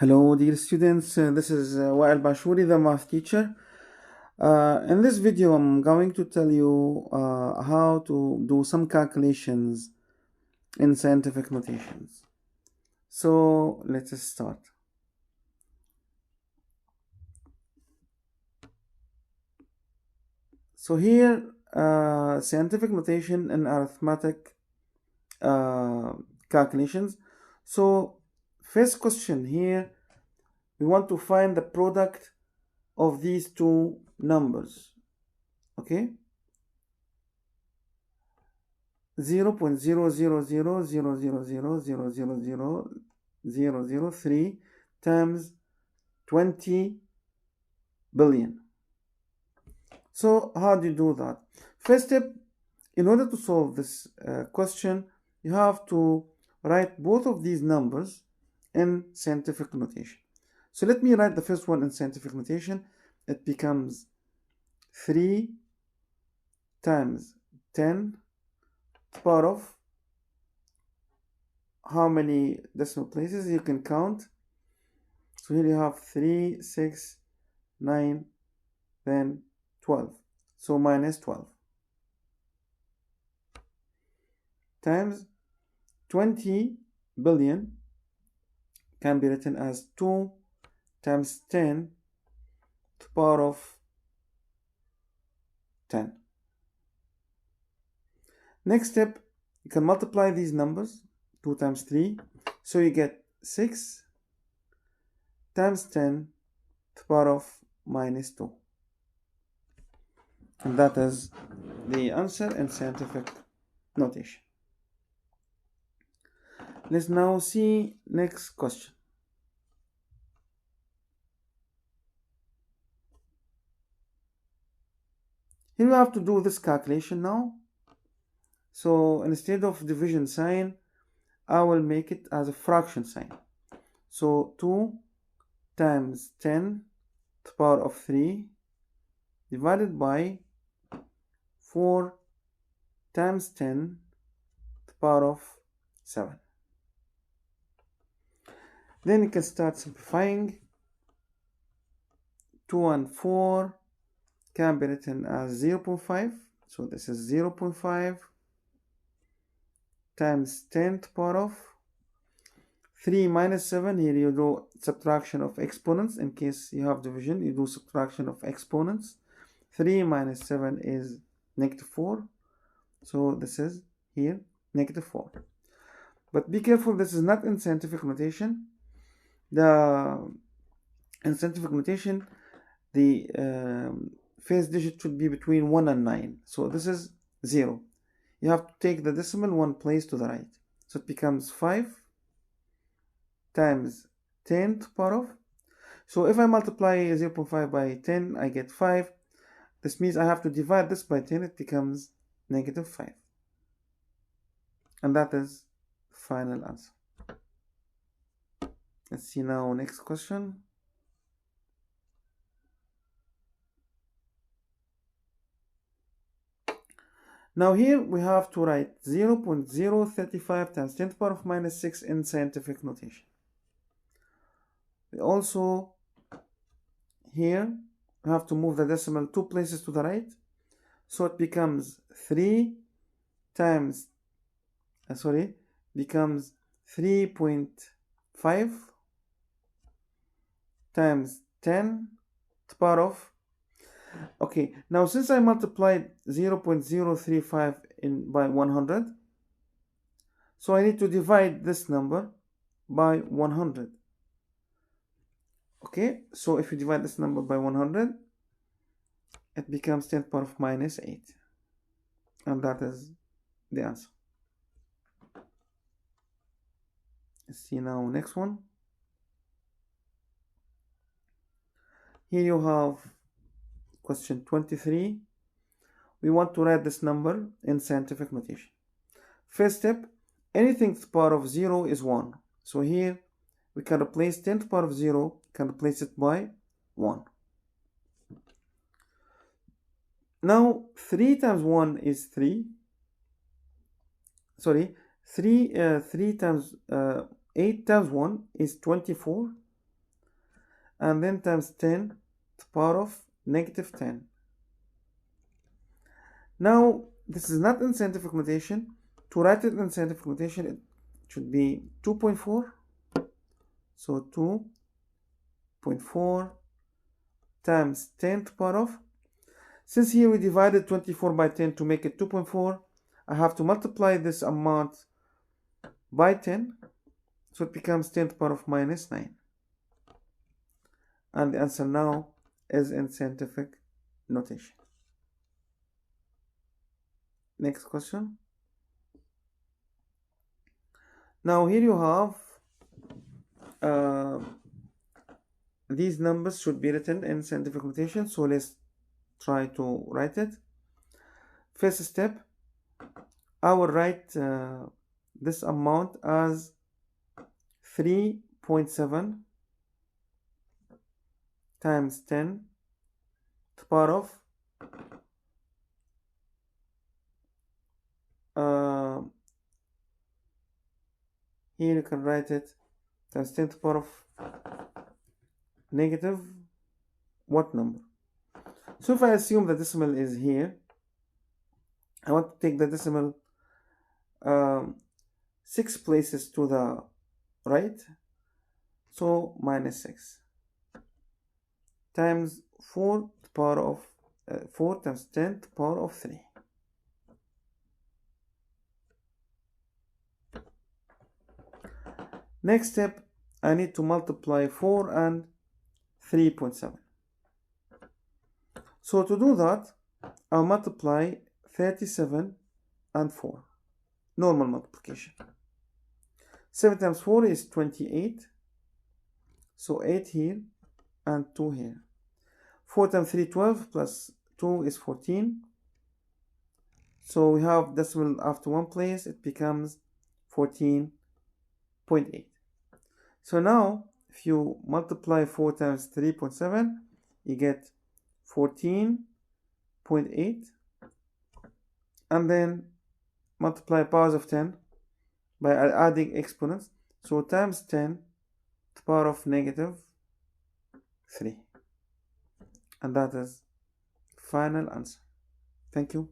Hello dear students, this is Wael Bashuri, the math teacher. In this video I'm going to tell you how to do some calculations in scientific notations. So let us start. So here scientific notation and arithmetic calculations. So first question here, we want to find the product of these two numbers, okay? 0.00000000003 times 20 billion. So how do you do that? First step, in order to solve this question, you have to write both of these numbers in scientific notation. So let me write the first one in scientific notation. It becomes 3 times 10 to the power of how many decimal places you can count. So here you have 3, 6, 9, then 12. So minus 12 times 20 billion can be written as 2 times 10 to the power of 10. Next step, you can multiply these numbers, 2 times 3, so you get 6 times 10 to the power of minus 2. And that is the answer in scientific notation. Let's now see next question. Here we have to do this calculation now. So instead of division sign, I will make it as a fraction sign. So 2 times 10 to the power of 3 divided by 4 times 10 to the power of 7. Then you can start simplifying. 2 and 4 can be written as 0.5. So this is 0.5 times 10 to the power of 3 minus 7. Here you do subtraction of exponents. In case you have division, you do subtraction of exponents. 3 minus 7 is negative 4. So this is here negative 4. But be careful, this is not in scientific notation. In scientific notation, the first digit should be between 1 and 9. So this is 0. You have to take the decimal one place to the right. So it becomes 5 times 10 to the power of. So if I multiply 0.5 by 10, I get 5. This means I have to divide this by 10. It becomes negative 5. And that is the final answer. Let's see now next question. Now here we have to write 0.035 times 10 to the power of minus 6 in scientific notation. We also here we have to move the decimal 2 places to the right. So it becomes 3 times, becomes 3.5 times 10 to the power of. Okay, now since I multiplied 0.035 by 100, so I need to divide this number by 100. Okay, so if you divide this number by 100, it becomes 10 to the power of minus 8. And that is the answer. Let's see now next one. Here you have question 23. We want to write this number in scientific notation. First step, anything to the power of 0 is 1. So here we can replace 10 to the power of 0, can replace it by 1. Now 3 times 1 is 3. 3 times 8 times 1 is 24. and then times 10 to the power of negative 10. Now, this is not in scientific notation. To write it in scientific notation, it should be 2.4. So 2.4 times 10 to the power of. Since here we divided 24 by 10 to make it 2.4, I have to multiply this amount by 10. So it becomes 10 to the power of minus 9. And the answer now is in scientific notation. Next question. Now here you have these numbers should be written in scientific notation. So let's try to write it. First step, I will write this amount as 3.7 times 10 to the power of here you can write it times 10 to the power of negative what number? So if I assume the decimal is here, I want to take the decimal 6 places to the right, so minus 6 times 4 to the power of 4 times 10 to the power of 3. Next step, I need to multiply 4 and 3.7. So to do that, I'll multiply 37 and 4. Normal multiplication. 7 times 4 is 28. So 8 here and 2 here. 4 times 3, 12 plus 2 is 14. So we have decimal after one place. It becomes 14.8. So now, if you multiply 4 times 3.7, you get 14.8. And then multiply powers of 10 by adding exponents. So times 10 to the power of negative 3. And that is final answer. Thank you.